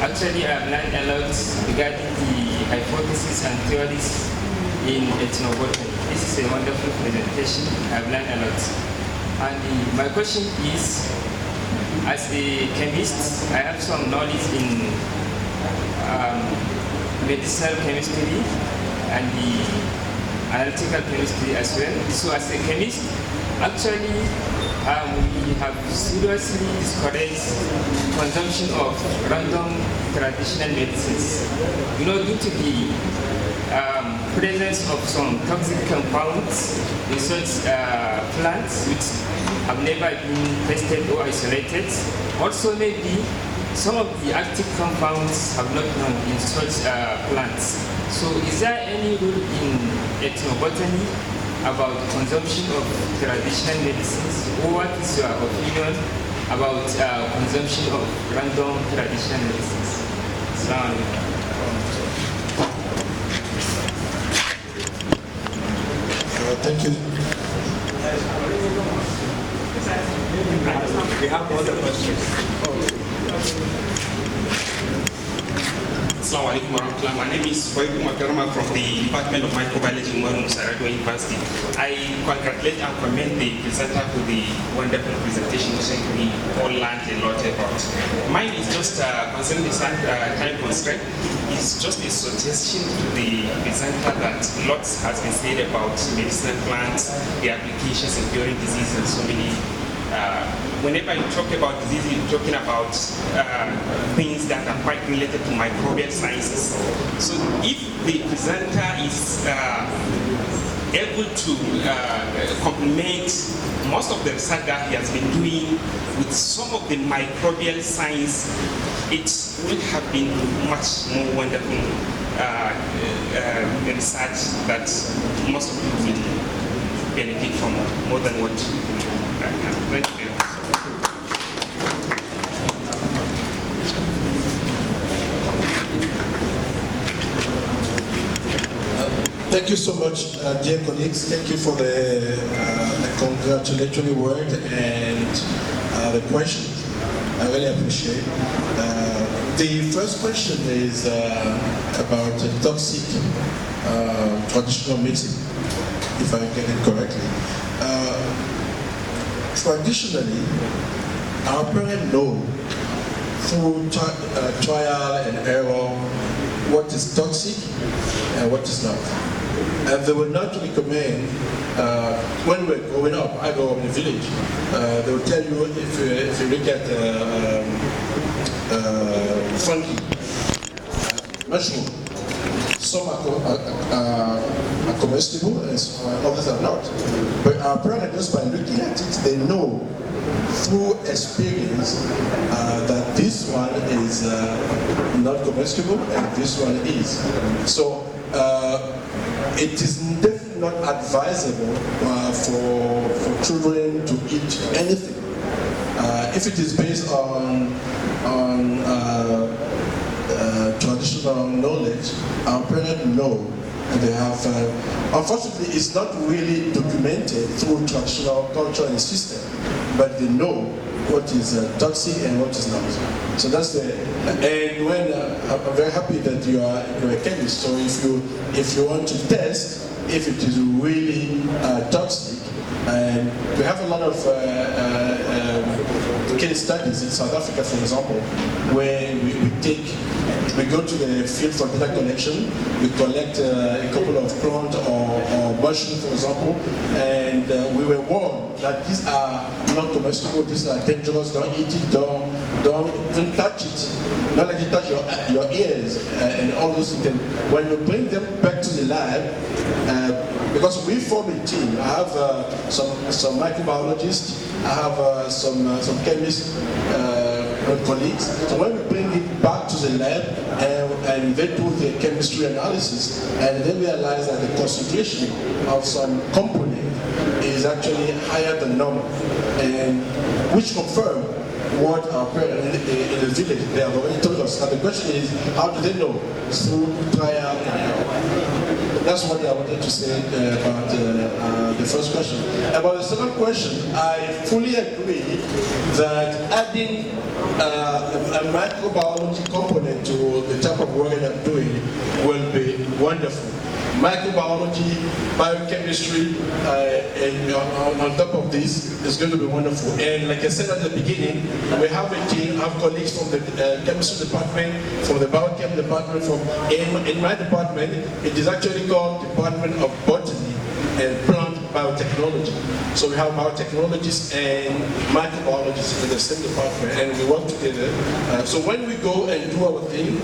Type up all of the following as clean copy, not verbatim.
Actually, I've learned a lot regarding the hypotheses and theories in ethnobotany. This is a wonderful presentation. I've learned a lot. And my question is, as a chemist, I have some knowledge in medicinal chemistry and the analytical chemistry as well. So as a chemist, actually, we have seriously discouraged consumption of random traditional medicines. You know, due to the presence of some toxic compounds in such plants which have never been tested or isolated. Also, maybe some of the active compounds have not known in such plants. So is there any rule in ethnobotany about consumption of traditional medicines? Or what is your opinion about consumption of random traditional medicines? Thank you. We have other questions. Assalamu alaikum warahmatullahi. My name is Foiku Makarama from the Department of Microbiology, Umaru Musarado University. I congratulate and commend the presenter for the wonderful presentation, which we all learned a lot about. Mine is just concerning the time constraint. It's just a suggestion to the presenter that lots has been said about medicinal plants, the applications in curing disease, and so many. Whenever you talk about disease, you're talking about things that are quite related to microbial sciences. So if the presenter is able to complement most of the research that he has been doing with some of the microbial science, it would have been much more wonderful research that most of you will benefit from more than what thank you. Thank you so much, dear colleagues. Thank you for the congratulatory word and the questions. I really appreciate it. The first question is about toxic traditional medicine, if I get it correctly. Traditionally, our parents know through trial and error what is toxic and what is not. And they will not recommend, when we're growing up, I grew up in a village, they will tell you if you look at fungi, mushroom, some are comestible and others are not. But our parents, just by looking at it, they know through experience that this one is not comestible and this one is. So it is definitely not advisable for children to eat anything. If it is based on traditional knowledge, our parents know. And they have, unfortunately, it's not really documented through traditional culture and system, but they know what is toxic and what is not. So that's the, and when, I'm very happy that you're a chemist, so if you want to test if it is really toxic, and we have a lot of case studies in South Africa, for example, where we go to the field for data collection, we collect a couple of plants or mushrooms, for example, and we were warned that these are not comestible, these are dangerous, don't eat it, don't even touch it. Not let you touch your ears and all those things. When you bring them back to the lab, because we form a team, I have some microbiologists, I have some chemists, colleagues. So when we bring it back to the lab and they do the chemistry analysis, and they realize that the concentration of some component is actually higher than normal, and which confirm what our parents in the village they have already told us. And the question is, how do they know? Through trial and error. that's what I wanted to say about the first question. About the second question, I fully agree that adding a microbiology component to the type of work that I'm doing will be wonderful. Microbiology, biochemistry, and on top of this is going to be wonderful. And like I said at the beginning, we have a team, I have colleagues from the chemistry department, from the biochem department, in my department, it is actually called Department of Botany and Plant Biotechnology. So we have biotechnologists and microbiologists in the same department, and we work together. So when we go and do our thing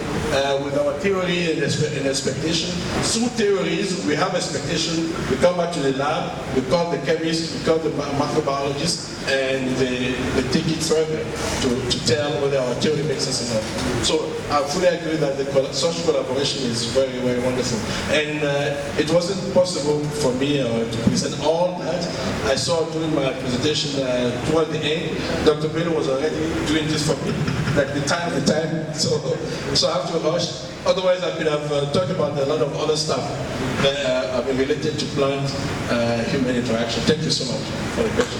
with our theory and expectation, through theories we have expectation, we come back to the lab, we call the chemists, we call the microbiologists, and they take it further to tell whether our theory makes sense enough. So I fully agree that such collaboration is very, very wonderful. And it wasn't possible for me to present all that. I saw during my presentation toward the end, Dr. Bello was already doing this for me, like the time, so I have to rush. Otherwise, I could have talked about a lot of other stuff that have been related to plant-human interaction. Thank you so much for the question.